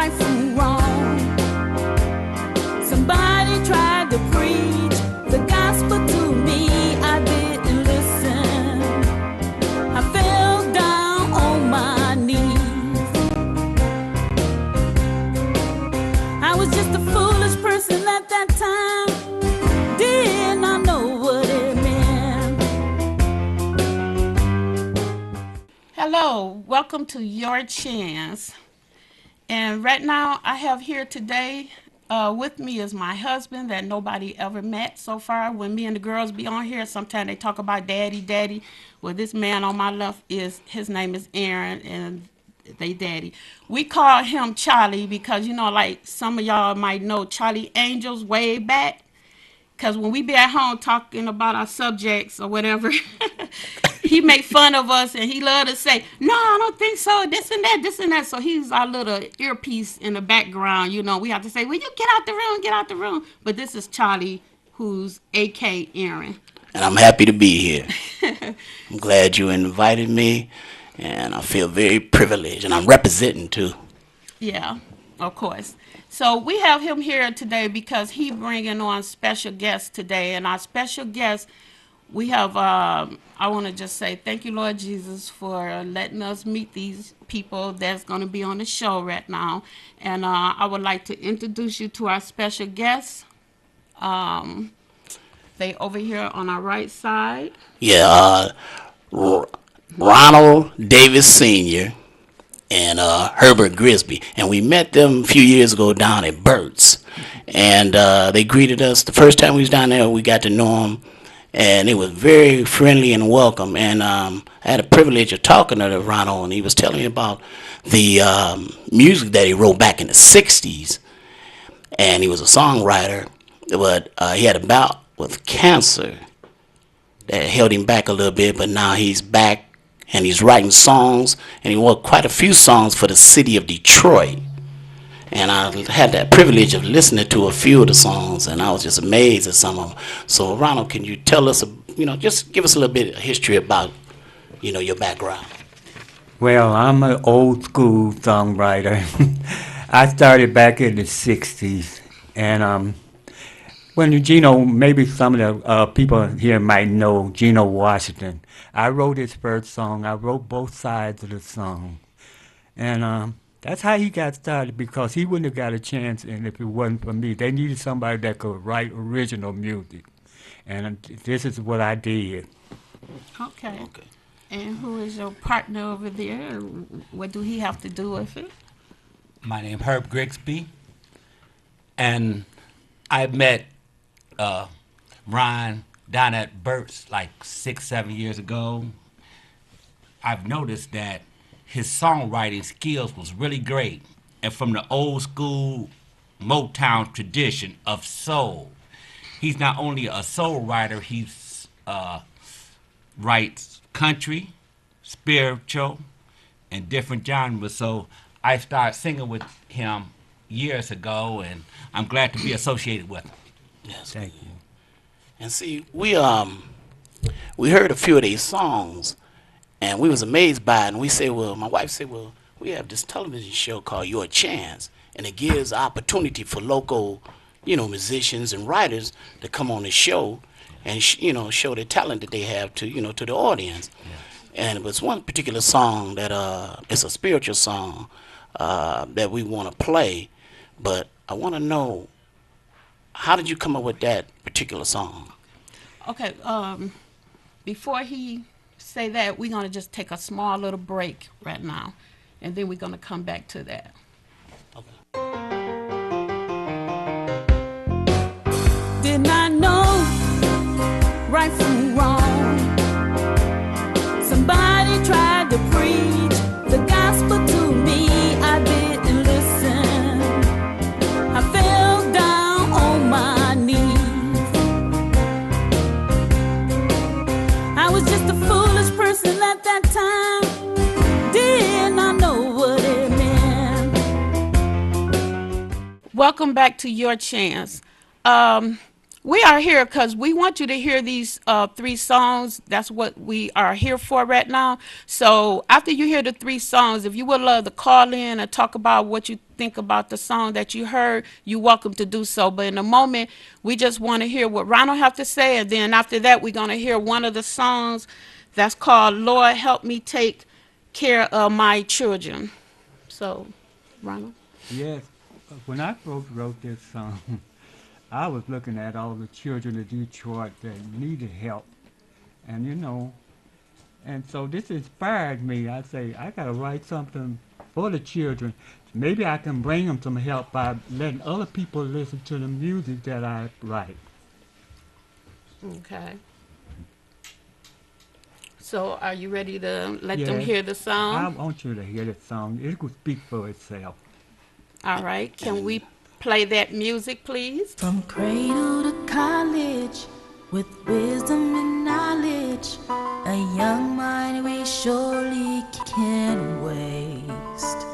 right from wrong. Somebody tried to preach the gospel to me. I didn't listen. I fell down on my knees. I was just a foolish person at that time. Did not know what it meant. Hello, welcome to Your Chance. And right now I have here today with me is my husband that nobody ever met so far. When me and the girls be on here, sometimes they talk about daddy. Well, this man on my left his name is Aaron, and they daddy. We call him Charlie because, you know, like some of y'all might know Charlie Angels way back. Because when we be at home talking about our subjects or whatever, he make fun of us and he love to say, no, I don't think so, this and that. So he's our little earpiece in the background. You know, we have to say, will you get out the room. But this is Charlie, who's A.K. Aaron. And I'm happy to be here. I'm glad you invited me, and I feel very privileged, and I'm representing too. Yeah, of course. So we have him here today because he bringing on special guests today, and our special guest, we have, I want to just say thank you, Lord Jesus, for letting us meet these people that's going to be on the show right now. And I would like to introduce you to our special guests. They over here on our right side. Yeah, Ronald Davis Sr. and Herbert Grisby. And we met them a few years ago down at Burt's. And they greeted us. The first time we was down there, we got to know them. And it was very friendly and welcome. And I had the privilege of talking to Ronald, and he was telling me about the music that he wrote back in the 60s. And he was a songwriter, but he had a bout with cancer that held him back a little bit, but now he's back and he's writing songs, and he wrote quite a few songs for the city of Detroit. And I had that privilege of listening to a few of the songs, and I was just amazed at some of them. So, Ronald, can you tell us, just give us a little bit of history about, your background? Well, I'm an old school songwriter. I started back in the 60s, and when Geno, maybe some of the people here might know Geno Washington. I wrote his first song. I wrote both sides of the song. And that's how he got started, because he wouldn't have got a chance and if it wasn't for me. They needed somebody that could write original music. And this is what I did. Okay. And who is your partner over there? What do he have to do with it? My name is Herb Grigsby. And I met Ron down at Burt's like 6-7 years ago. I've noticed that his songwriting skills was really great, and from the old school Motown tradition of soul. He's not only a soul writer, he's writes country, spiritual, and different genres. So I started singing with him years ago, and I'm glad to be associated with him. Yes. Thank you. And see, we heard a few of these songs, and we was amazed by it. And we said, my wife said, we have this television show called Your Chance, and it gives opportunity for local, musicians and writers to come on the show and show the talent that they have to, to the audience. Yes. And it was one particular song that it's a spiritual song that we want to play, but I want to know, how did you come up with that particular song? Okay, before he say that, we're going to just take a small little break right now, and then we're going to come back to that. Okay. Did not know right from wrong. Somebody tried to preach the gospel to me. I didn't listen. I fell down on my knees. I was just a foolish person at that time. Did not know what it meant. Welcome back to Your Chance. We are here because we want you to hear these three songs. That's what we are here for right now. So after you hear the three songs, if you would love to call in and talk about what you think about the song that you heard, you're welcome to do so. But in a moment, we just want to hear what Ronald have to say, and then after that, we're going to hear one of the songs that's called "Lord Help Me Take Care of My Children." So, Ronald. Yes, when I wrote this song, I was looking at all the children of Detroit that needed help, and and so this inspired me. I say I gotta write something for the children. Maybe I can bring them some help by letting other people listen to the music that I write. Okay. So, are you ready to let them Yes, hear the I song? want you to hear the song. It could speak for itself. All right. Can we play that music, please? From cradle to college, with wisdom and knowledge, a young mind we surely can waste.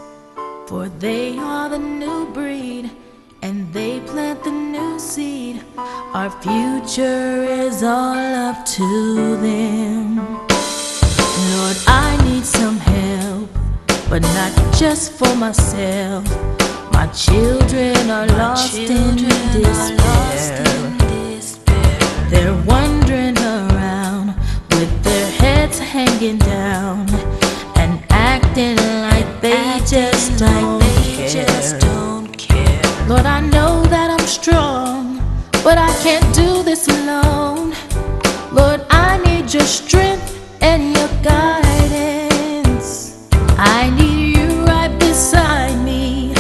For they are the new breed, and they plant the new seed. Our future is all up to them. Lord, I need some help, but not just for myself. My children are lost in despair. They're wandering around with their heads hanging down and acting like they just don't care. Lord, I know that I'm strong, but I can't do this alone. Lord, I need your strength and your guidance. I need you right beside me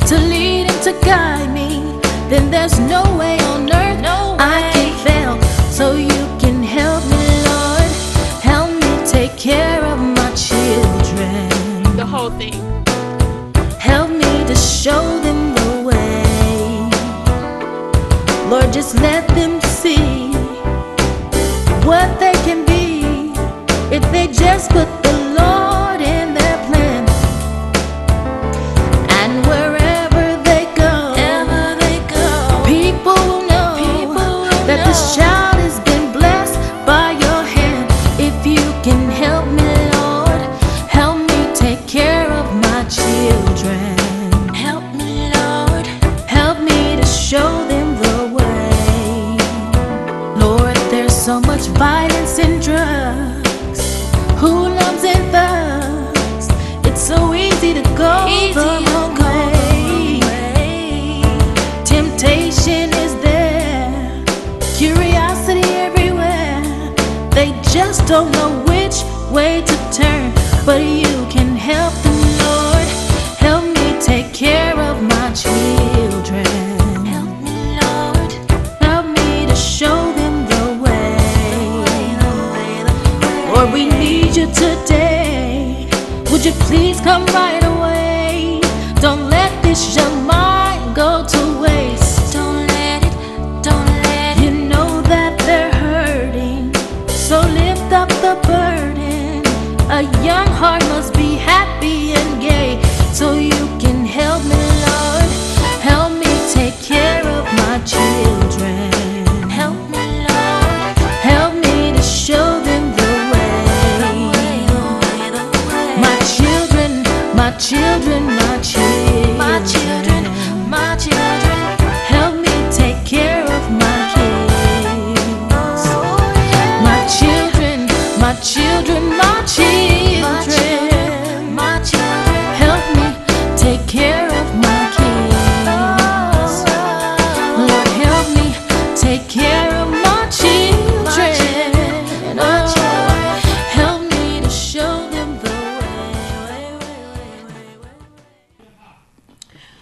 to lead and to guide me. Then there's no way on earth I can fail. So you can help me, Lord. Help me take care of my children. The whole thing. Help me to show them the way. Lord, just let them see what they can be if they just put the Lord in their plan. And wherever they go, people will know that this child has been blessed by your hand. If you can help me, Lord, help me take care of my children. Help me, Lord, help me to show them the way. Lord, there's so much violence and drugs, hoodlums and thugs. It's so easy to go the wrong way. Temptation is there, curiosity everywhere. They just don't know which way to turn. But you can help them, Lord. Help me take care of my children. Help me, Lord. Help me to show them the way. Lord, we need you today. Would you please come right away? Don't let this young mind go to waste. Don't let it. You know that they're hurting, so lift up the burden. A young heart must be happy and gay. So you can help me, Lord. Help me take care of my children. Help me, Lord. Help me to show them the way. My children, my children, my children, my children, my children. Help me take care of my kids. My children, my children, my children, my children. Help me take care of my kids. Lord, help me take care of my children. Help me to show them the way.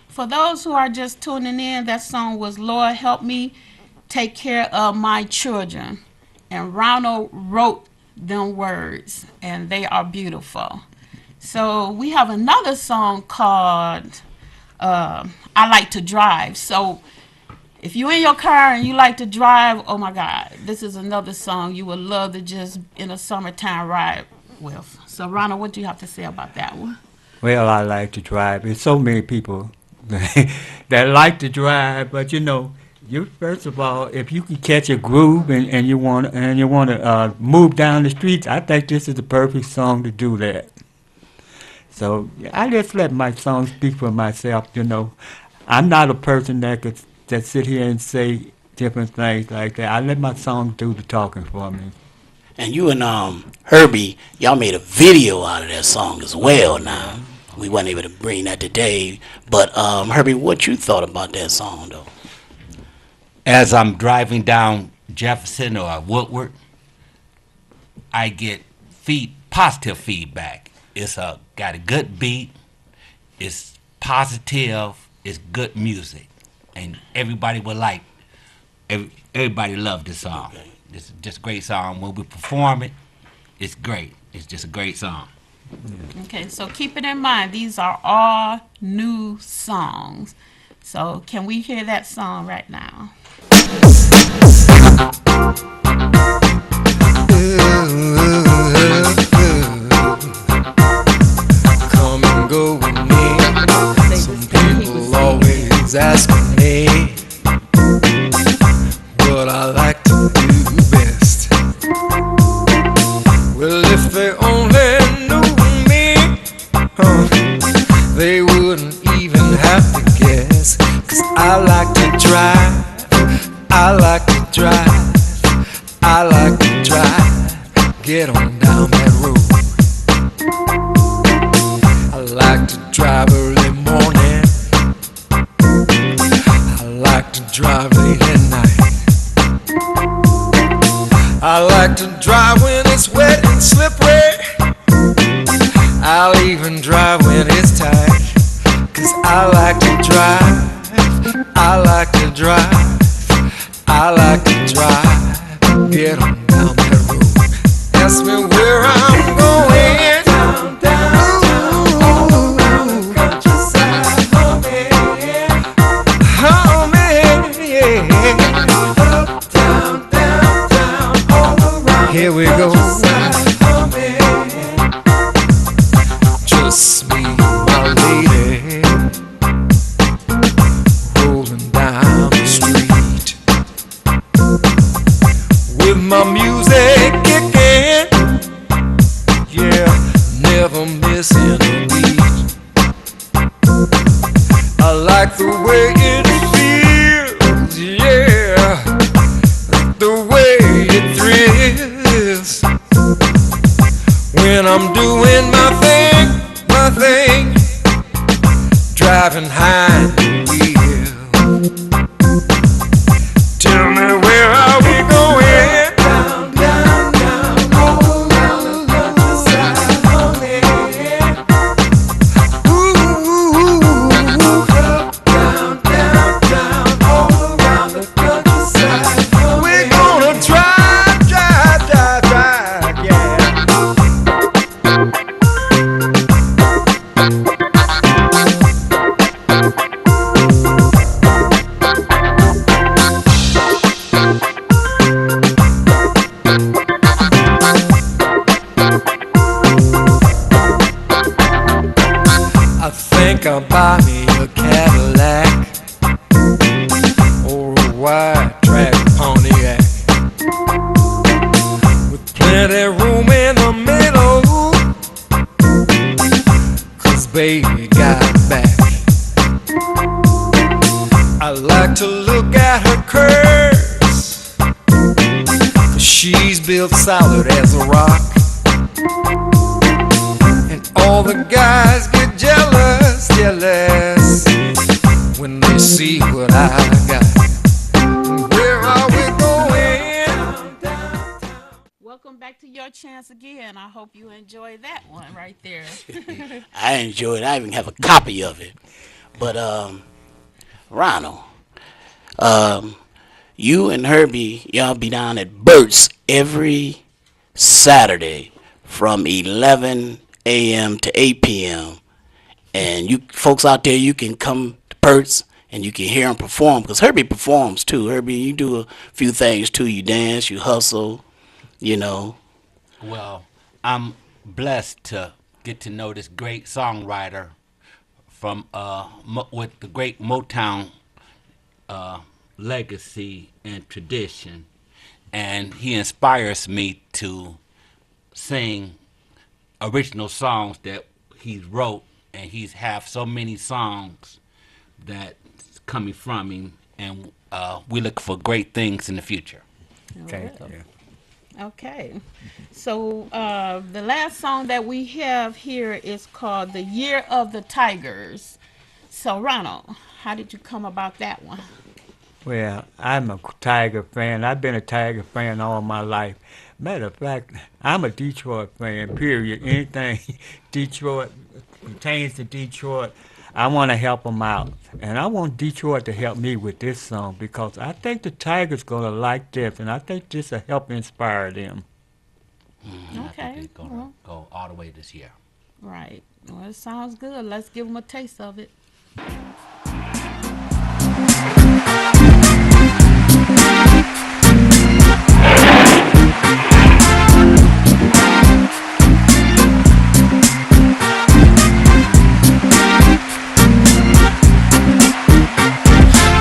For those who are just tuning in, that song was "Lord Help Me Take Care of My Children." And Ronald wrote them words, and they are beautiful. So we have another song called I Like to Drive. So if you're in your car and you like to drive, oh my God, this is another song you would love to just in a summertime ride with. So Ronald, what do you have to say about that one? Well, I like to drive. There's so many people that like to drive, but You first of all, if you can catch a groove and you want to move down the streets, I think this is the perfect song to do that. So I just let my song speak for myself. You know, I'm not a person that sit here and say different things like that. I let my song do the talking for me. And you and Herbie, y'all made a video out of that song as well. Now we weren't able to bring that today, but Herbie, what you thought about that song though? As I'm driving down Jefferson or Woodward, I get positive feedback. It's got a good beat. It's positive. It's good music, and everybody would like. Everybody loved this song. It's just a great song. When we perform it, it's great. It's just a great song. Okay, so keep it in mind, these are all new songs. So can we hear that song right now? Come and go with me. Some people always ask me what I like to do best. Well, if they only knew me, they wouldn't even have to guess. 'Cause I like to drive, I like to drive, I like to drive. Get on down that road. I like to drive early morning, I like to drive late at night. I like to drive when it's wet and slippery, I'll even drive when it's tight. 'Cause I like to drive, I like to drive, I like to drive. Get on down that road. Ask me where I'm going. Down, down, down, all around the countryside. Oh man, oh man, yeah. Up, down, down, down, all around. Here we go. Oh man, just me, my lady, rolling down the street with my music kicking, yeah, never missing a beat. I like the way it feels, yeah, the way it thrills when I'm doing my thing, driving high wheel. Tell me where are we going? Down, down, down, all around the countryside. Oh yeah. Ooh, up, down, down, down, all around the countryside. Oh, we're gonna drive, drive, drive, drive, yeah. I think I'll buy me a Cadillac or a wide track Pontiac with plenty room in the middle. 'Cause baby got back. I like to look at her curves, 'cause she's built solid as a rock. And all the guys get jealous, jealous when they see what I got. Where are we going? Welcome back to Your Chance again. I hope you enjoyed that one right there. I enjoyed it. I even have a copy of it. But Ronald, you and Herbie, y'all be down at Burt's every Saturday from 11 a.m. to 8 p.m. And you folks out there, you can come to Burt's and you can hear him perform. Because Herbie performs too. Herbie, you do a few things too. You dance, you hustle, you know. Well, I'm blessed to get to know this great songwriter from with the great Motown legacy and tradition, and he inspires me to sing original songs that he wrote, and he's have so many songs that's coming from him, and we look for great things in the future. Thank you. Okay. So the last song that we have here is called The Year of the Tigers. So Ronald, how did you come about that one? Well, I'm a Tiger fan. I've been a Tiger fan all my life. Matter of fact, I'm a Detroit fan, period. Anything Detroit pertains to Detroit, I want to help them out. And I want Detroit to help me with this song because I think the Tigers going to like this, and I think this will help inspire them. I Okay. think it's gonna go all the way this year. Right. Well, it sounds good. Let's give them a taste of it.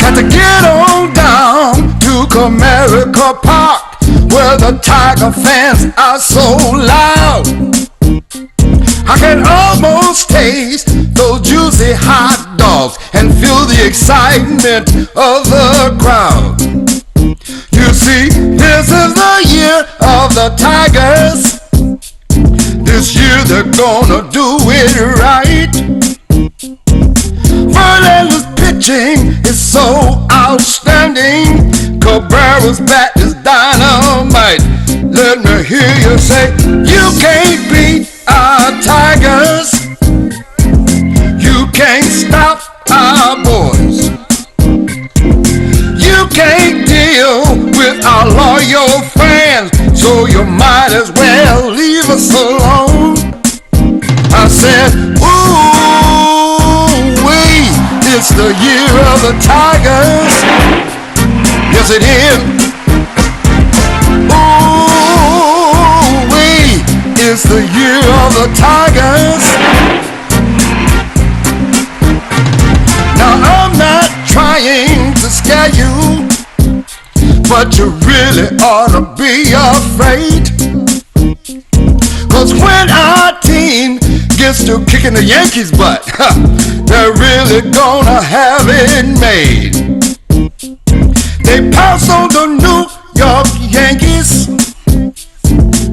Got to get on down to Comerica Park, where the Tiger fans are so loud. I can almost taste those juicy hot dogs and feel the excitement of the crowd. You see, this is the year of the Tigers. This year they're gonna do it right. Verlander's pitching is so outstanding. Cabrera's bat is dynamite. Let me hear you say, you can't beat our Tigers. You can't stop our boys. You can't deal with our loyal fans, so you might as well leave us alone. I said, ooh-wee, it's the year of the Tigers. Yes, it is. Ooh-wee, it's the year of the Tigers. Now, I'm not trying to scare you, but you really ought to be afraid. Cause when our team gets to kicking the Yankees' butt, they're really gonna have it made. They pounce on the New York Yankees,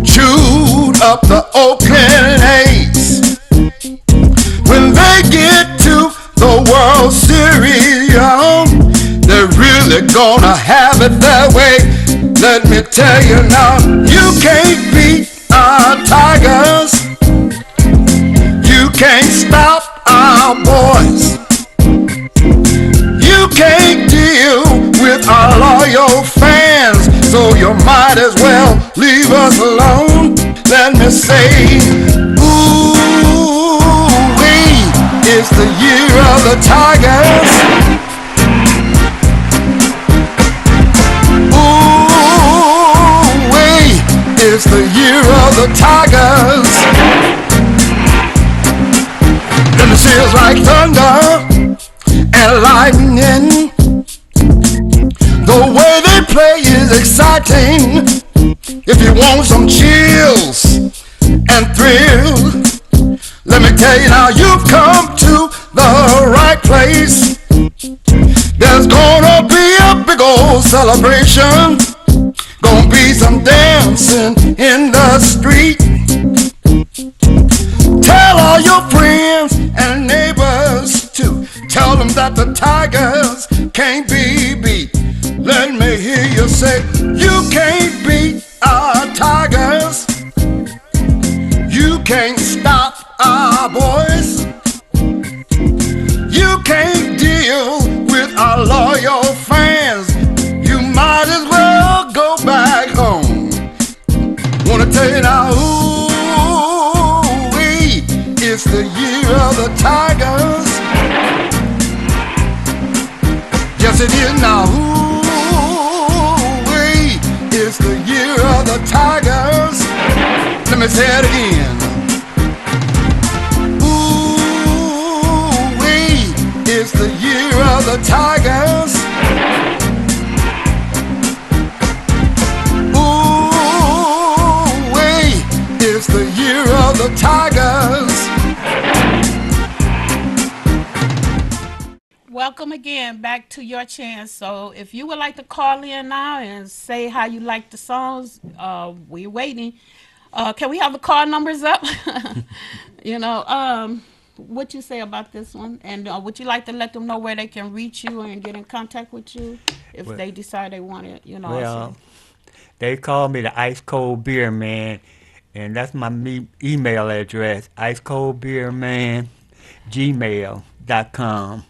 chewed up the Oakland A's. When they get to the World Series, they're really gonna have it their way. Let me tell you now, you can't beat our Tigers. You can't stop our boys. You can't deal with our loyal fans, so you might as well leave us alone. Let me say, ooh-wee, it's the year of the Tigers. Ooh-wee, it's the year of the Tigers. And it feels like thunder and lightning. The way they play is exciting. If you want some chills and thrills, let me tell you now, you've come to the right place. There's gonna be a big old celebration. Gonna be some dancing in the street. Tell all your friends and neighbors too. Tell them that the Tigers can't be beat. Let me hear you say, you can't beat our Tigers. You can't stop our boys. You can't deal with our loyal fans. You might as well go back home. Wanna tell you now, ooh-wee, it's the year of the Tigers. Yes, it is now. Ooh-wee, it's the year of the Tigers. Let me say it again. Ooh-wee, it's the year of the Tigers. year of the tigers. Welcome again back to Your Chance. So if you would like to call in now and say how you like the songs, we're waiting. Can we have the call numbers up? What you say about this one? And would you like to let them know where they can reach you and get in contact with you if Well- they decide they want it, Well, they call me the Ice Cold Beer Man, and that's my email address, icecoldbeerman@gmail.com.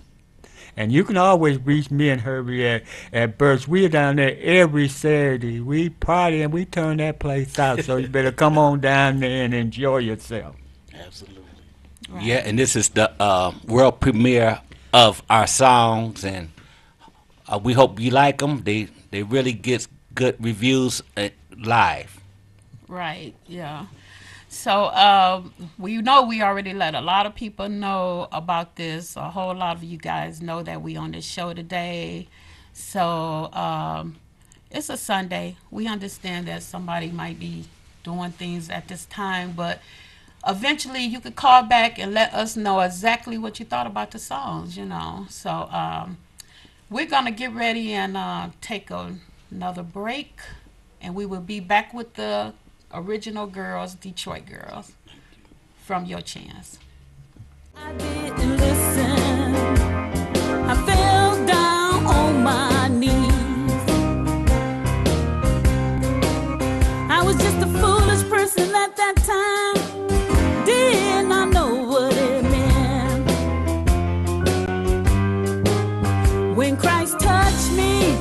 And you can always reach me and Herbie at Burt's. We're down there every Saturday. We party and we turn that place out, so you better come on down there and enjoy yourself. Absolutely. Yeah, and this is the world premiere of our songs, and we hope you like them. They really get good reviews live. Right, yeah. So we know we already let a lot of people know about this. A whole lot of you guys know that we on this show today. So it's a Sunday. We understand that somebody might be doing things at this time, but eventually you could call back and let us know exactly what you thought about the songs, So we're going to get ready and take another break, and we will be back with the original girls, Detroit Girls, from Your Chance. I didn't listen. I fell down on my knees. I was just a foolish person at that time. Did not know what it meant. When Christ touched me,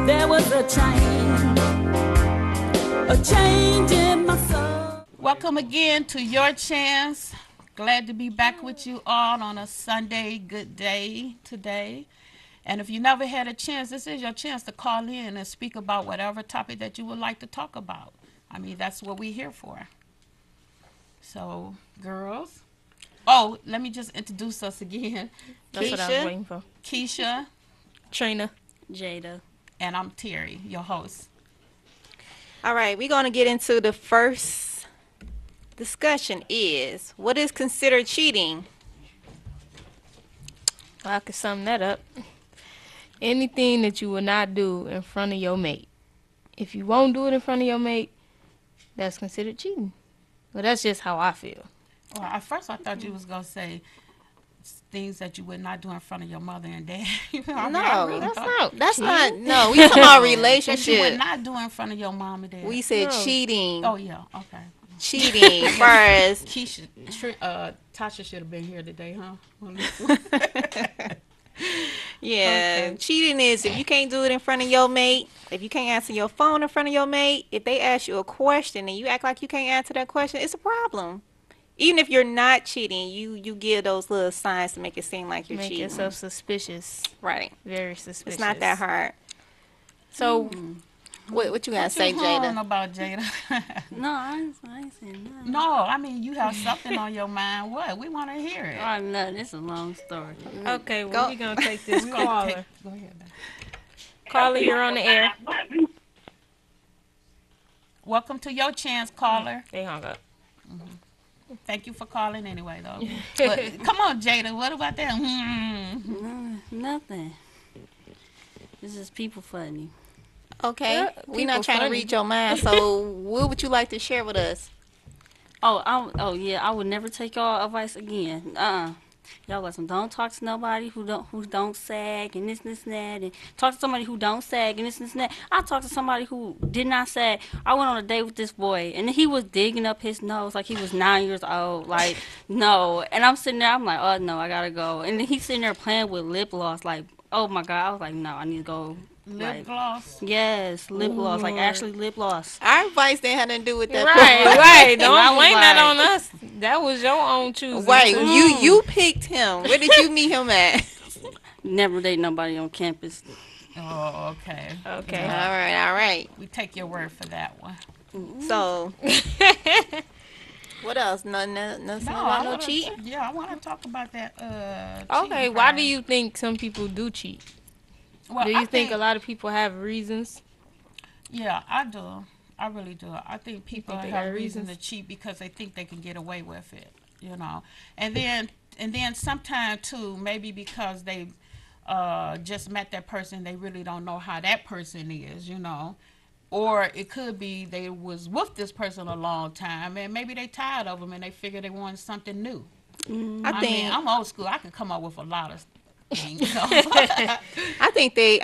there was a change in my soul. Welcome again to Your Chance. Glad to be back with you all on a Sunday good day today. And if you never had a chance, this is your chance to call in and speak about whatever topic that you would like to talk about. I mean, that's what we're here for. So, girls. Oh, let me just introduce us again. That's what I was waiting for. Keisha. Trina. Jada. And I'm Terry, your host. All right, we're going to get into the first discussion is, what is considered cheating? Well, I could sum that up. Anything that you will not do in front of your mate. If you won't do it in front of your mate, that's considered cheating. Well, that's just how I feel. Well, at first I thought you was going to say things that you would not do in front of your mother and dad. No, That's not. no. We talking about That you would relationship. not do in front of your mom and dad. We said No. cheating. Oh, yeah, okay. Cheating first. Keisha, Tasha should have been here today, huh? Yeah, Okay. cheating is if you can't do it in front of your mate, if you can't answer your phone in front of your mate, if they ask you a question and you act like you can't answer that question, it's a problem. Even if you're not cheating, you give those little signs to make it seem like you're Make cheating. yourself suspicious. Right. Very suspicious. It's not that hard. So, What you gotta say, What you on Jada? about, Jada? No, I ain't saying nothing. No, I mean, you have something on your mind. What? We want to hear it. Oh, no, this is a long story. okay, well, we're going to take this caller. Go ahead. Caller, you're on the air. Welcome to Your Chance, caller. They hung up. Thank you for calling anyway, though. But, come on, Jada. What about that? Nothing. This is people funny. Okay, Yeah, we not people trying to funny. read your mind. So, what would you like to share with us? Yeah, I would never take y'all advice again. Y'all listen. Don't talk to nobody who don't sag and this and that, and talk to somebody who don't sag and this and that. I talked to somebody who did not sag. I went on a date with this boy, and he was digging up his nose like he was 9 years old. Like, no. And I'm sitting there. I'm like, oh no, I gotta go. And then he's sitting there playing with lip gloss. Like, oh my god. I was like, no, I need to go. Lip Like, gloss. yes, lip gloss. Like actually lip gloss. Our advice didn't have nothing to do with that. Right. And I Don't was blame that like- on us. That was your own choosing. Right, too. you picked him. Where did you meet him at? Never date nobody on campus. Oh, okay. Okay. All right. We take your word for that one. So, what else? No wanna- cheating. Yeah, I want to talk about that. Okay, cheating why part. do you think some people do cheat? Well, Do I you think a lot of people have reasons? Yeah, I do. I really do. I think people they have got reason to reasons? cheat because they think they can get away with it, you know. And then sometimes too, maybe because they just met that person, they really don't know how that person is, you know. Or it could be they was with this person a long time and maybe they tired of them and they figure they want something new. I I think mean, I'm old school. I can come up with a lot of things. So. I think they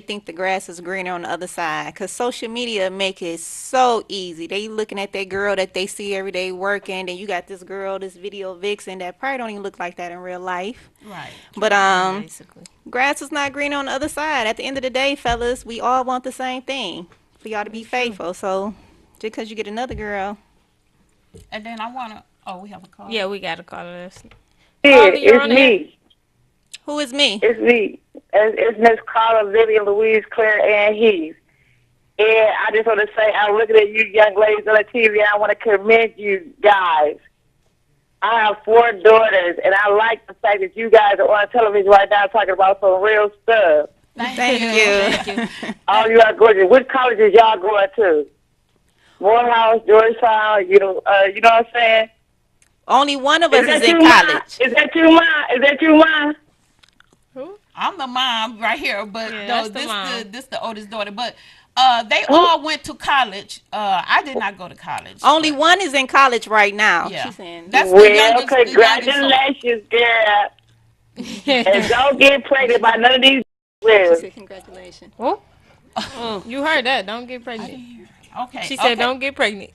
think the grass is greener on the other side because social media make it so easy. They looking at that girl that they see every day working, and you got this girl, this video vixen that probably don't even look like that in real life. Right. But Basically. grass is not green on the other side. At the end of the day, fellas, we all want the same thing for y'all to be faithful. So just because you get another girl, And then I want to, oh, we have a call. Yeah, we got to call this. Yeah, Carly, you're it's on the air. me. who is me? It's me. It's Miss Carla, Vivian, Louise, Claire, and Heath. And I just want to say, I'm looking at you young ladies on the TV. I want to commend you guys. I have 4 daughters, and I like the fact that you guys are on television right now talking about some real stuff. Thank you. All you are gorgeous. Which colleges y'all going to? Morehouse, Georgetown, you know what I'm saying? Only one of us is that in you, Ma? college. Is that you, Ma? Is that you, Ma? I'm the mom right here, but Yeah, no, that's the mom. this the oldest daughter. But they all went to college. I did not go to college. Only but, one is in college right now. Yeah. She's saying. That's the Well, youngest. The youngest one. congratulations, girl. And don't get pregnant by none of these She lives. said congratulations. Oh, you heard that. Don't get pregnant. Okay. She said okay. don't get pregnant.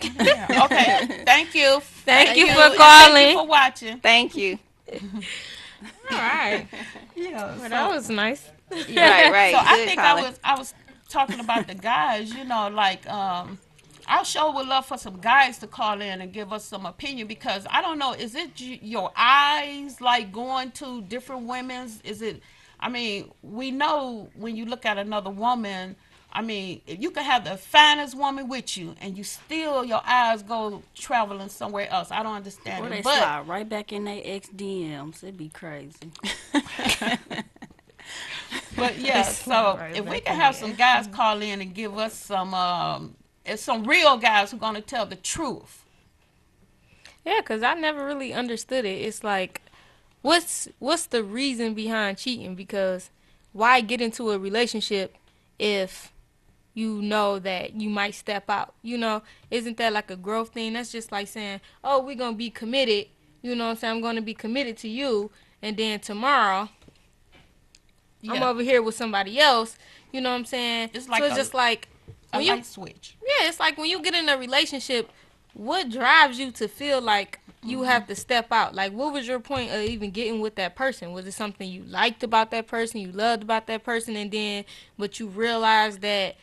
Yeah, okay. Thank you. Thank you for And calling. Thank you for watching. Thank you. All right. Yeah. Well, that was nice. Right, right. So I Good, think Colin. I was talking about the guys, you know, like I sure would love for some guys to call in and give us some opinion because I don't know, is it your eyes like going to different women's? Is it? I mean, we know when you look at another woman. I mean, if you could have the finest woman with you and you still your eyes go traveling somewhere else. I don't understand Or it. they But slide right back in their ex DMs. It'd be crazy. But yeah, so Right if we back can in have there. some guys call in and give us some real guys who gonna tell the truth. Yeah, because I never really understood it. It's like, what's the reason behind cheating? Because why get into a relationship if you know that you might step out? You know, isn't that like a growth thing? That's just like saying, oh, we're going to be committed. You know what I'm saying? I'm going to be committed to you. And then tomorrow, I'm Yeah. over here with somebody else. You know what I'm saying? It's like so it's a- just like, A when you, light switch. yeah, it's like when you get in a relationship, what drives you to feel like you have to step out? Like, what was your point of even getting with that person? Was it something you liked about that person, you loved about that person, and then, but you realized that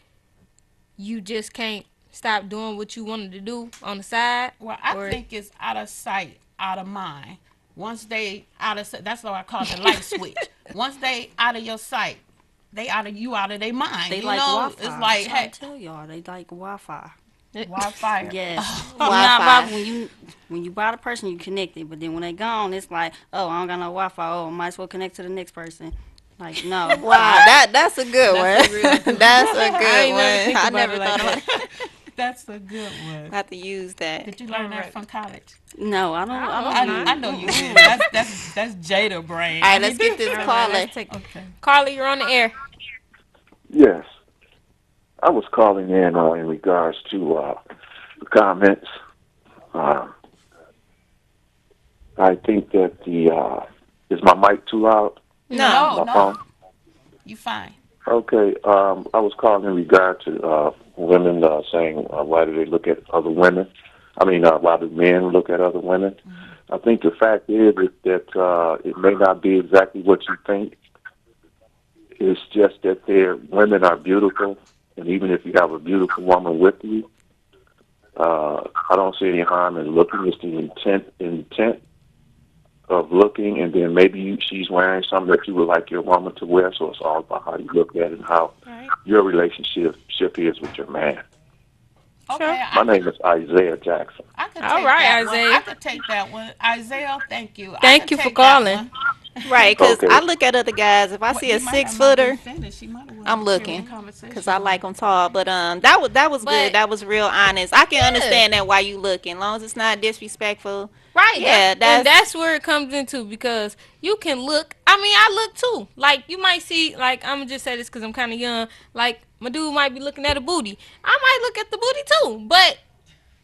you just can't stop doing what you wanted to do on the side? Well, I Or- think it's out of sight, out of mind. Once they out of sight, that's what I call the light switch. Once they out of your sight, they out of you, out of their mind. They you like know, Wi-Fi. it's like, I hey, tell y'all, they like Wi-Fi. Wi-Fi. Yes. Wi-Fi. When you buy the person, you connect it, but then when they gone, it's like, oh, I don't got no Wi-Fi. Oh, I might as well connect to the next person. Like, no. Wow, that's a good That's a one. real- That's a I good ain't never think one. I about never it like thought about that. it. That's a good one. I have to use that. Did you learn that from college? No, I don't. I know you did. That's Jada brain. All right, let's get this All right, caller. let's take- Okay. Carly, you're on the air. Yes. I was calling in regards to the comments. I think that is my mic too loud? No, My phone? you fine. Okay. I was calling in regard to women saying why do they look at other women? I mean, why do men look at other women? I think the fact is that it may not be exactly what you think. It's just that women are beautiful, and even if you have a beautiful woman with you, I don't see any harm in looking. It's the intent of looking, and then maybe she's wearing something that you would like your woman to wear. So it's all about how you look at it and how your relationship is with your man. Okay, My name is Isaiah Jackson. I could All take right, that one. Isaiah. I could take that one. Isaiah, thank you. I Thank could you for take that calling. one. Right, because Okay. I look at other guys. If I see a You might not 6-footer, be finished. She might have I'm looking Conversation. because I like them tall. But that was But- good. That was real honest. I can Yeah. understand that why you looking, long as it's not disrespectful. Right. Yeah, and that's where it comes into, because you can look. I mean, I look too. Like, you might see, like, I'm gonna just say this because I'm kind of young. Like, my dude might be looking at a booty. I might look at the booty too. But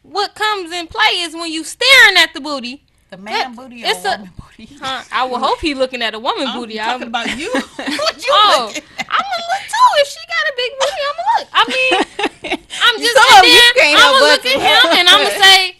what comes in play is when you staring at the booty. The man booty or it's a- woman booty? I will hope he looking at a woman I'm booty. talking about you. What you Oh, looking at? I'm gonna look too. If she got a big booty, I'm gonna look. I mean, I'm just Some of you saying, can't I'm help gonna but look at to- him and I'm gonna say,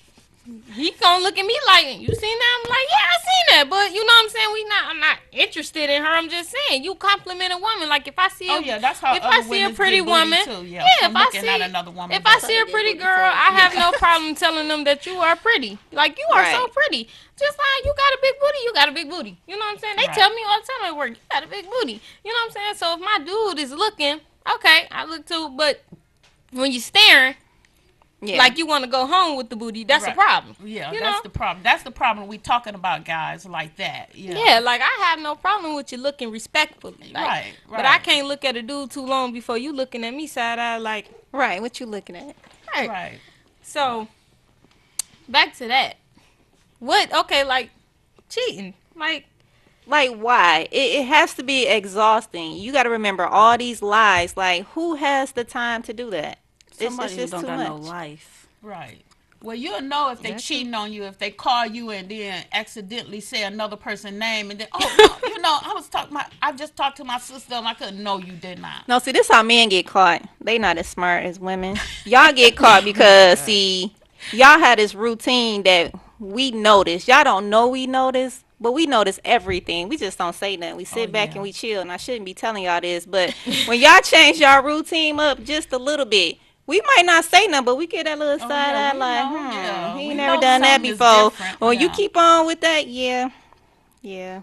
he gonna look at me like, you seen that? I'm like, yeah, I seen that. But you know what I'm saying? I'm not interested in her. I'm just saying, you compliment a woman. Like, if I see Oh, yeah, that's how if other I see a women pretty get booty, woman, too. Yeah, if from I looking see at another woman if I booty. see a pretty girl, I have no problem telling them that you are pretty. Like, you are so Right. pretty. Just like, you got a big booty, you got a big booty. You know what I'm saying? They Right. tell me all the time at work, you got a big booty. You know what I'm saying? So if my dude is looking, okay, I look too. But when you staring, Yeah. like you want to go home with the booty, that's Right. a problem. Yeah, You that's know? the problem. That's the problem. We talking about guys like that. Yeah. Yeah, like, I have no problem with you looking respectfully. Like, Right, But I right. can't look at a dude too long before you looking at me side eye like, right. What you looking at? right. Right. So, back to that. What, okay, like, cheating. Like, why? It has to be exhausting. You got to remember all these lies. Like, who has the time to do that? Somebody who just don't too got much. no life. Right. Well, you'll know if they cheating on you if they call you and then accidentally say another person's name and then I just talked to my sister and I couldn't know you did not. No, see, this how men get caught. They not as smart as women. Y'all get caught because, see, y'all had this routine that we notice. Y'all don't know we notice, but we notice everything. We just don't say nothing. We sit back and we chill, and I shouldn't be telling y'all this, but when y'all change y'all routine up just a little bit, we might not say nothing, but we get that little side eye we like, know, yeah. he We ain't never know done that something is before. different, Or you yeah. keep on with that, yeah,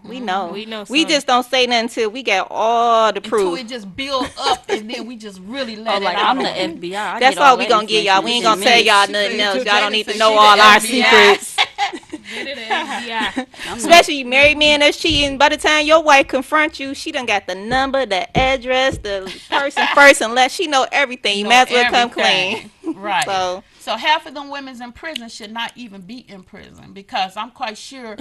we know. We know We something. just don't say nothing until we got all the Until proof. it just build up and then we just really let Oh, it like, out. I'm the on you. FBI. I That's get all all we that gonna get y'all. We ain't gonna information tell within y'all She nothing else. said- Y'all don't Jada need to said know she all the our FBI. secrets. Get it, FBI. Especially married men that's cheating. By the time your wife confront you, she done got the number, the address, the person first, unless she know everything. You Know might as well come everything. clean. Right. So So half of them women's in prison should not even be in prison because I'm quite sure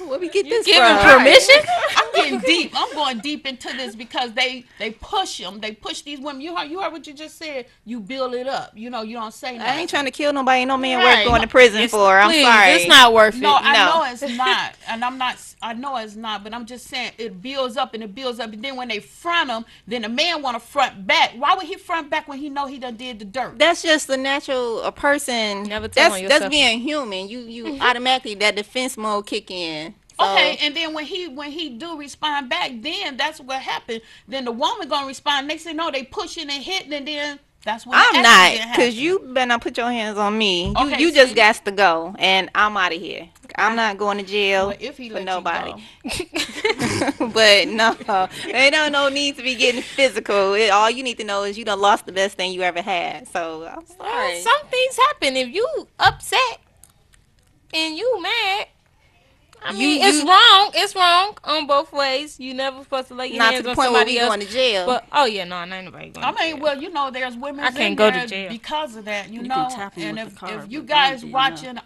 where we get this Giving from? permission? I'm getting deep. I'm going deep into this because they push them. They push these women. You heard what you just said. You build it up. You know, you don't say nothing. I ain't trying to kill nobody. Ain't no man Right. worth going to prison for. I'm Please, sorry. it's not worth it. No, I No. know it's not, and I'm not. I know it's not, but I'm just saying it builds up and it builds up, and then when they front him, then the man want to front back. Why would he front back when he know he done did the dirt? That's just the natural a person. Never tell on That's yourself. being human. You automatically that defense mode kick in. So, Okay, and then when he do respond back, then that's what happened. Then the woman gonna respond. They say no, they pushing and hitting, and then that's when I'm the not, accident because happened. you better not put your hands on me. Okay, You just see? got to go, and I'm out of here. I'm not going to jail Well, if he for let you nobody. go. But no, there don't no need to be getting physical. All you need to know is you done lost the best thing you ever had. So I'm Well, sorry. some things happen. If you upset and you mad, I mean, it's you- wrong. It's wrong on both ways. You never supposed to lay your Not to hands the on point where somebody we else. going to jail. But oh yeah, no, ain't nobody going. I to mean, jail. well, you know, there's women I can't in go to there jail. because of that, you You know. can tap him And with if the car, you but guys don't be watching,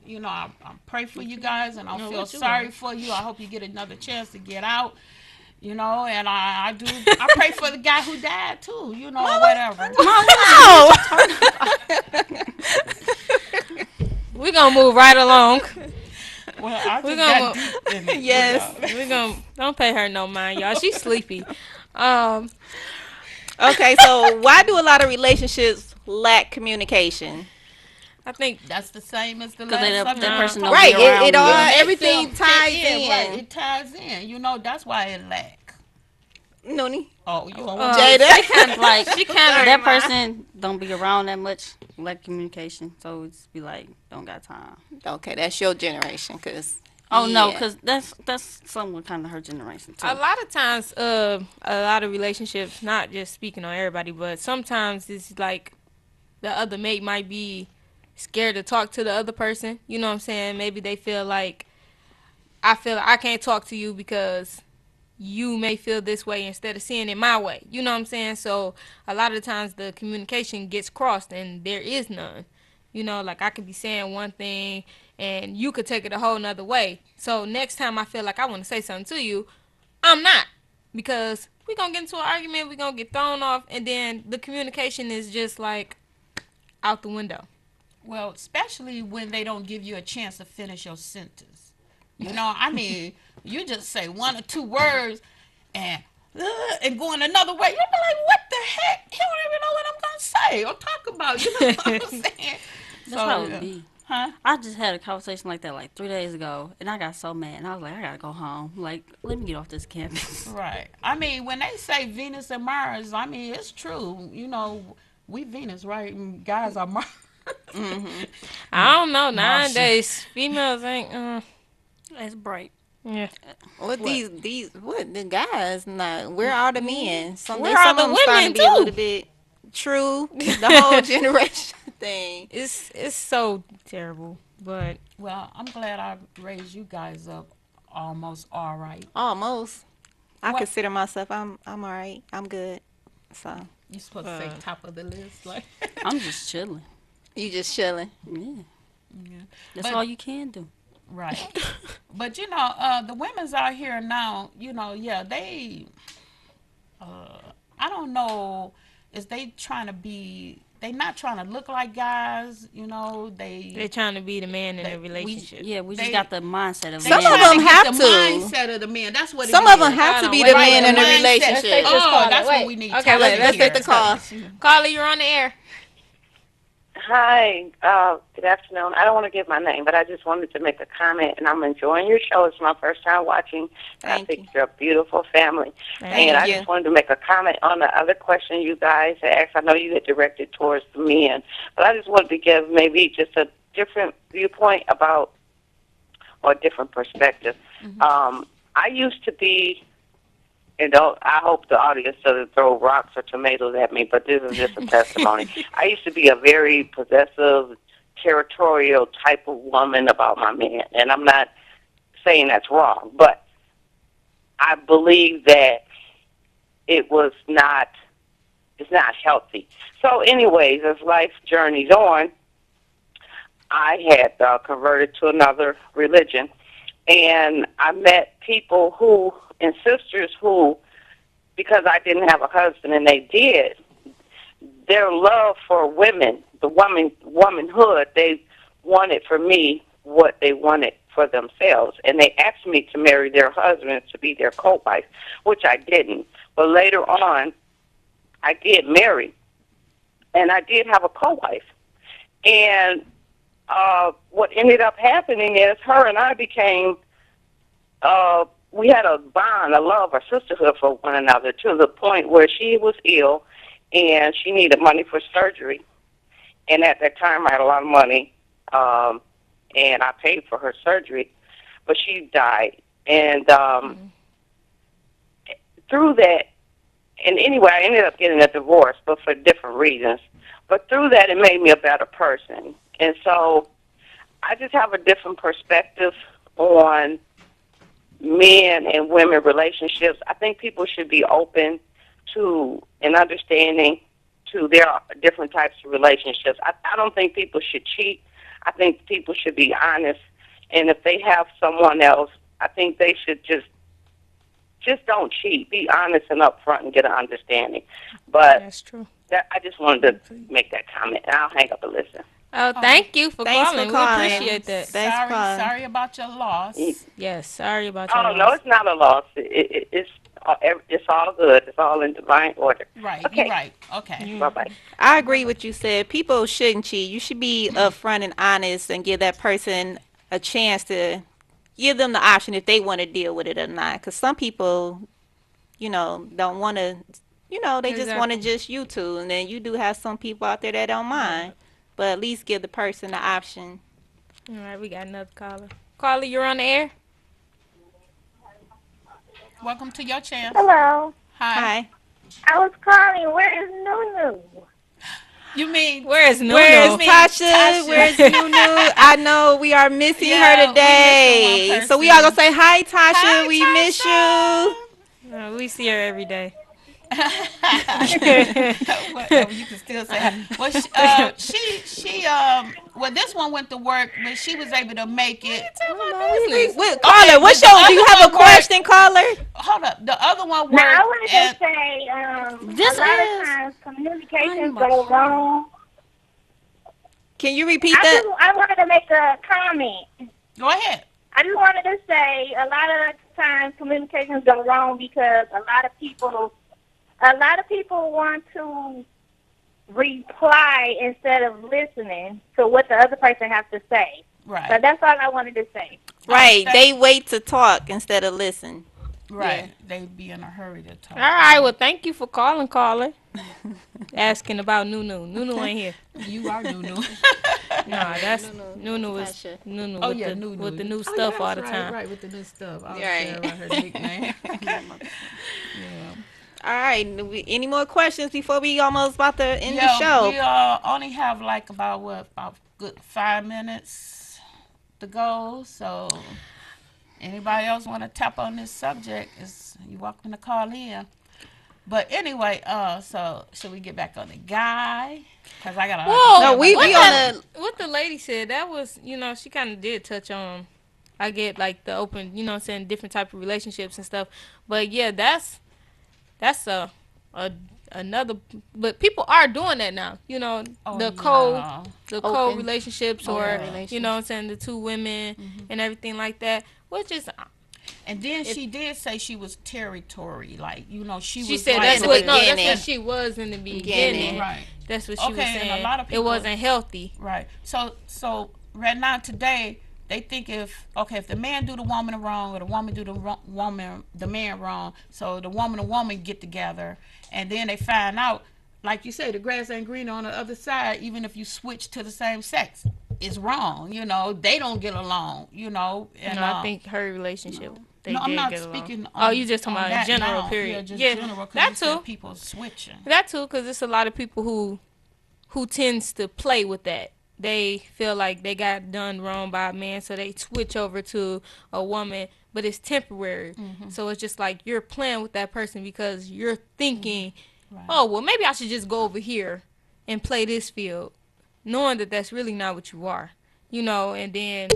you know, I pray for you guys, and I No, feel what you sorry want? for you. I hope you get another chance to get out. You know, and I do. I pray for the guy who died too. You know, whatever. We're gonna move right along. Well, I We're just gonna- got deep in it. Yes. We're gonna don't pay her no mind, y'all. She's sleepy. Okay, so why do a lot of relationships lack communication? I think That's the same as the 'Cause last they don't- subject. that person we don't talked Right, be about. around it all you. They everything fit ties in, right, in. it ties in. You know, that's why it lack. Noni. Oh, you don't Uh, want Jada. Like she kind of that person don't be around that much, lack communication. So it's be like, don't got time. Okay, that's your generation, cause. Oh no, yeah. because that's somewhat kind of her generation too. a lot of times, a lot of relationships, not just speaking on everybody, but sometimes it's like the other mate might be scared to talk to the other person. You know what I'm saying? Maybe they feel like I can't talk to you because you may feel this way instead of seeing it my way. You know what I'm saying? So a lot of times the communication gets crossed and there is none. You know, like I could be saying one thing and you could take it a whole nother way. So next time I feel like I want to say something to you, I'm not. Because we're going to get into an argument, we're going to get thrown off, and then the communication is just like out the window. Well, especially when they don't give you a chance to finish your sentence. You know, I mean, you just say one or two words and going another way. You'll be like, what the heck? He don't even know what I'm going to say or talk about. You know what I'm saying? That's how it would be. Huh? I just had a conversation like that like 3 days ago, and I got so mad, and I was like, I gotta go home. Like, let me get off this campus. Right. I mean, when they say Venus and Mars, I mean, it's true. You know, we Venus, right? And guys are Mars. I don't know. Nowadays, females ain't. It's bright. Yeah. What what the guys? Not where are the men? Some Where are of the them starting women, to be a too? little bit true. The whole generation thing. It's so terrible. But Well, I'm glad I raised you guys up almost all right. Almost. I What- consider myself. I'm all right. I'm good. So You supposed to say top of the list, like. I'm just chilling. you just chilling. Yeah. That's But- all you can do. Right. But you know, the women's out here now, you know, yeah, they I don't know, is they trying to be, they not trying to look like guys, you know, they're trying to be the man in They- a relationship. Yeah, we just They- got the mindset of they Some of man. trying them get have the to. mindset of the man. That's what Some it of them is. have Hold to on, be wait, the wait, man in a mindset. relationship. Oh, that's what we need. Okay, wait, let's take the call. Carla, you're on the air. Hi, good afternoon. I don't want to give my name, but I just wanted to make a comment, and I'm enjoying your show. It's my first time watching. Thank I think you. you're a beautiful family. Thank and I you. just wanted to make a comment on the other question you guys asked. I know you had directed towards the men, but I just wanted to give maybe just a different viewpoint about, or a different perspective. I used to be, and I hope the audience doesn't throw rocks or tomatoes at me, but this is just a testimony. I used to be a very possessive, territorial type of woman about my man, and I'm not saying that's wrong, but I believe that it's not healthy. So anyways, as life journeys on, I had converted to another religion, and I met people who, and sisters who, because I didn't have a husband and they did, their love for women, the womanhood, they wanted for me what they wanted for themselves. And they asked me to marry their husband to be their co-wife, which I didn't. But later on, I did marry, and I did have a co-wife. And what ended up happening is her and I became, we had a bond, a love, a sisterhood for one another, to the point where she was ill and she needed money for surgery. And at that time, I had a lot of money, and I paid for her surgery, but she died. And through that, and anyway, I ended up getting a divorce, but for different reasons. But through that, it made me a better person. And so I just have a different perspective on men and women relationships. I think people should be open to and understanding to their different types of relationships. I don't think people should cheat. I think people should be honest. And if they have someone else, I think they should just don't cheat. Be honest and upfront and get an understanding. But That's true. I just wanted to make that comment, and I'll hang up and listen. Oh, thank you for Thanks for calling. calling. We appreciate that. Thanks, Sorry, Paul. sorry about your loss. Yes, sorry about your Oh, loss. no, it's not a loss. It's all good. It's all in divine order. Right, Okay. you're right. Okay. Bye-bye. I agree with you said. People shouldn't cheat. You should be upfront and honest and give that person a chance to give them the option if they want to deal with it or not. Because some people, don't want to, they just want to just you two. And then you do have some people out there that don't mind. But at least give the person the option. All right, we got another caller. Caller, you're on the air. Welcome to your chance. Hello. Hi. Hi. I was calling. Where is Nunu? You mean Where's Nuno? Where's Tasha? Tasha. Where's Nunu? I know we are missing Yeah, her we missing today. one So we all person. gonna say hi, Tasha. Hi, we Tasha. miss you. We see her every day. Whatever, you can still say hi. Well, well, this one went to work, but she was able to make it. Caller, what's your? Do you have a question, caller? Hold up, the other one worked. Now, I wanted to and- say, This a lot is- of times communications I'm go wrong. Can you repeat that? I wanted to make a comment. Go ahead. I just wanted to say a lot of times communications go wrong because a lot of people want to reply instead of listening to what the other person has to say. Right. So that's all I wanted to say. Right. They wait to talk instead of listen. Right. They be in a hurry to talk. All right. Well, thank you for calling, caller. Asking about Nunu. Nunu ain't here. You are Nunu. No, that's Nunu is Tasha. Nunu Oh, with yeah, the Nunu. with the new Oh, stuff yeah, all the that's time. Right, with the new stuff. I was Right. saying about her nickname. Yeah. All right. Any more questions before we almost about to end the Yeah, show? we only have like about good 5 minutes to go. So anybody else want to tap on this subject, you're welcome to call in. But anyway, so should we get back on the guy? Because I got a No, we on the. What the lady said, that was, she kind of did touch on, I get like the open, what I'm saying, different type of relationships and stuff. But yeah, that's another, but people are doing that now, the co relationships or, relationships. what I'm saying, the two women and everything like that, which is, And then she did say she was territory, like she was. said like, that's the what beginning. she was in the beginning. Right. That's what she was Okay, and saying. a lot of people- it wasn't healthy. Right. So right now today they think if the man do the woman wrong or the woman do the man wrong, so the woman and woman get together and then they find out, like you say, the grass ain't greener on the other side. Even if you switch to the same sex, it's wrong. They don't get along. And I think her relationship. They I'm did not get along. speaking. Oh, you just talking on about in that general, now. period. Yeah, just Yeah, general. 'Cause that you said too. people switching. That too, because it's a lot of people who tends to play with that. They feel like they got done wrong by a man, so they switch over to a woman, but it's temporary. So it's just like you're playing with that person because you're thinking, oh, well, maybe I should just go over here and play this field, knowing that that's really not what you are, and then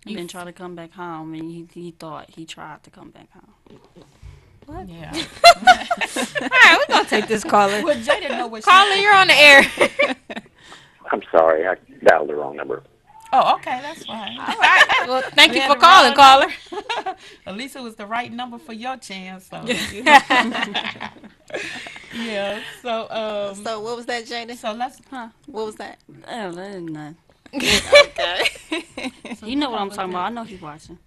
And then try to come back home, and he thought he tried to come back home. Yeah. All right, we're going to take this caller. Well, Jay didn't know what she Caller, you're on the air. I'm sorry, I dialed the wrong number. Oh, okay, that's fine. Well, thank you We for had the calling, wrong caller. At least it was the right number for your chance. So. Yeah. So So what was that, Jada? so let's. What was that? Oh, that is nothing. Okay. You know what I'm talking about. I know he's watching.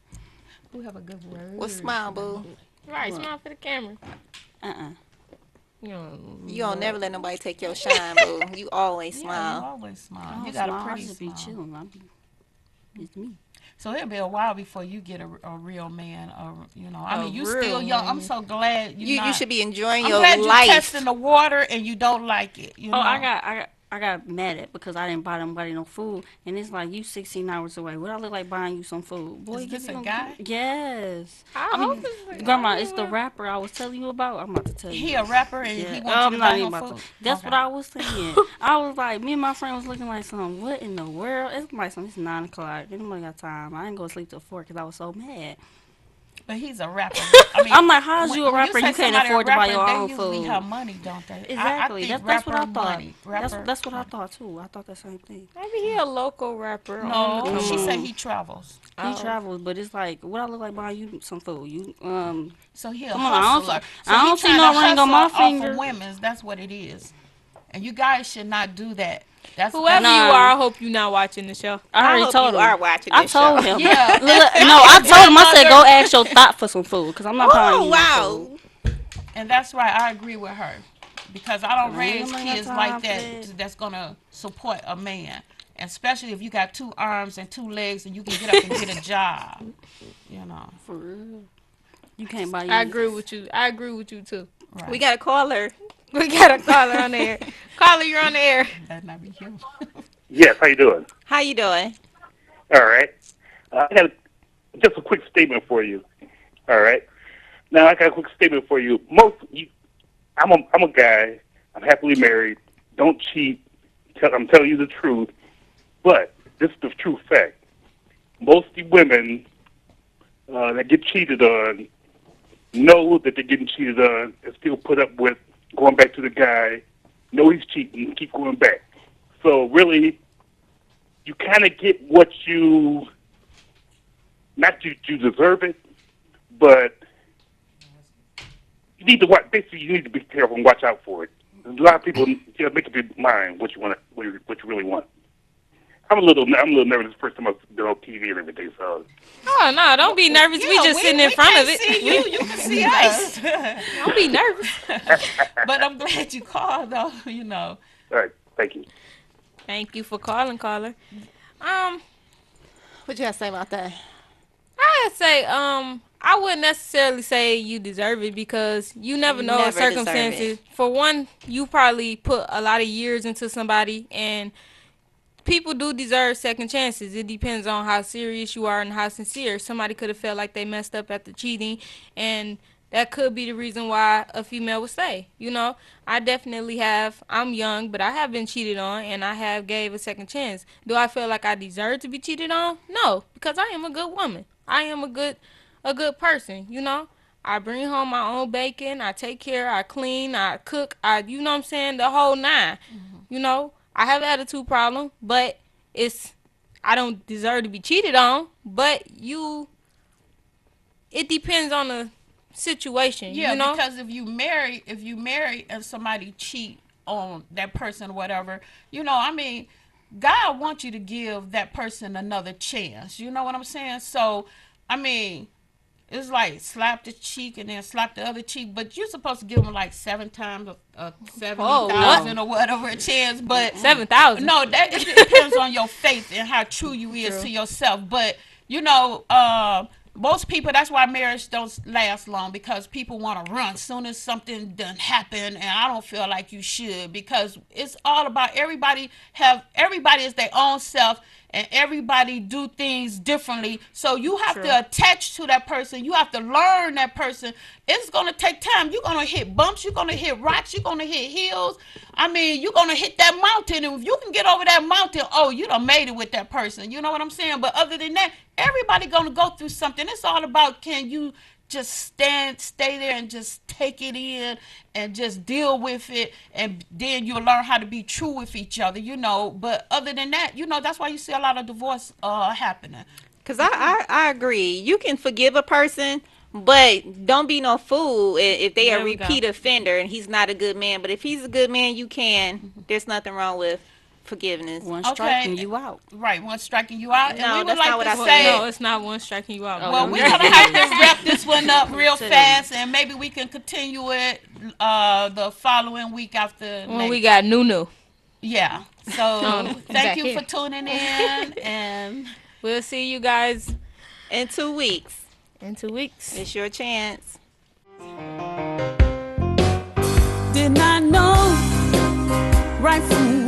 We have a good word. Well, smile, boo. Right, smile for the camera. You don't never let nobody take your shine, boo. You always Yeah, you smile. always smile. I You don't got smile, a pretty I just be smile. chilling. It's me. So it'll be a while before you get a real man, or I A mean, you real still young. man. I'm so glad You should be enjoying I'm your glad life. you're testing the water and you don't like it. You know? Oh, I got mad at because I didn't buy nobody no food, and it's like you 16 hours away. What I look like buying you some food? Boy, Is give this me a no guy? food. Yes. I hope it's Grandma, it's the rapper I was telling you about. I'm about to tell you. He a rapper and Yeah. he wants I'm you to not buy even no about food. to. That's Okay. what I was saying. I was like, me and my friend was looking like something. What in the world? It's like something. It's 9 o'clock. Anybody got time? I ain't go to sleep till 4 because I was so mad. But he's a rapper. I mean, I'm like, how's you a when rapper? say You can't somebody a afford to buy rapper, your they own usually food. have money, don't they? Exactly. I think That's what I rapper thought. money. Rapper, That's what I thought too. I thought the same thing. Maybe he a local rapper. on the No, she come said on. he travels. He travels, but it's like, what I look like buying you some food? So he a Come on, I don't- hustler. I don't he see trying no to ring on my hustle off finger. of women's. That's what it is. And you guys should not do that. That's Whoever Nah. you are, I hope you're not watching the show. I already hope told you him. are watching I this told show. him. Yeah. Look, no, I told him. I said, go ask your thought for some food because I'm not buying Oh, you no wow. food. And that's right. I agree with her because I don't Man, raise ain't got kids time like for that that. that's gonna support a man, especially if you got 2 arms and 2 legs and you can get up and get a job. For real. You can't buy you. I agree with you. I agree with you too. Right. We got a caller. We got a caller on the air. Caller, you're on the air. That not be him. Yes, how you doing? How you doing? All right. I had just a quick statement for you. All right. Now, I got a quick statement for you. I'm a guy. I'm happily married. Don't cheat. I'm telling you the truth. But this is the true fact. Most of the women that get cheated on know that they're getting cheated on and still put up with going back to the guy, know he's cheating, keep going back. So really, you kind of get what you, not you deserve it, but you need to watch. Basically, you need to be careful and watch out for it. A lot of people make up your mind what you want, what you really want. I'm a little nervous. First time I've been on TV and everything, so. Oh no! Don't be nervous. We just sitting in front of it. See you. You can see us. Don't be nervous. But I'm glad you called, though. You know. All right. Thank you. Thank you for calling, caller. What you got to say about that? I'd say I wouldn't necessarily say you deserve it because you never know never circumstances. deserve For one, you probably put a lot of years into somebody, and people do deserve second chances. It depends on how serious you are and how sincere. Somebody could have felt like they messed up after cheating, and that could be the reason why a female would stay. You know, I definitely have. I'm young, but I have been cheated on, and I have gave a second chance. Do I feel like I deserve to be cheated on? No, because I am a good woman. I am a good person. You know, I bring home my own bacon. I take care. I clean. I cook. You know what I'm saying? The whole nine. You know, I have an attitude problem, but I don't deserve to be cheated on. But it depends on the situation. Yeah, you know? because if you marry and somebody cheat on that person or whatever, you know, I mean, God wants you to give that person another chance. You know what I'm saying? So, I mean, it's like slap the cheek and then slap the other cheek, but you're supposed to give them like 7 times 70,000 or whatever a chance. But 7,000. No, that it depends on your faith and how true you is to yourself. But you know, most people, that's why marriage don't last long, because people want to run soon as something done happen, and I don't feel like you should, because it's all about everybody is their own self, and everybody do things differently. So you have to attach to that person. You have to learn that person. It's going to take time. You're going to hit bumps. You're going to hit rocks. You're going to hit hills. I mean, you're going to hit that mountain. And if you can get over that mountain, oh, you done made it with that person. You know what I'm saying? But other than that, everybody going to go through something. It's all about, can you just stay there and just take it in and just deal with it, and then you'll learn how to be true with each other, you know. But other than that, you know, that's why you see a lot of divorce happening. Because I agree. You can forgive a person, but don't be no fool if they are a repeat offender and he's not a good man. But if he's a good man, you can. There's nothing wrong with forgiveness. One striking you out. Right, one striking you out. No, and we that's would like not what to I say, said. No, it's not one striking you out. well, we're going to have to wrap this one up real fast, and maybe we can continue it the following week after. When we got Nunu. Yeah. So thank you here. for tuning in, and we'll see you guys in 2 weeks. It's your chance. Did not know right from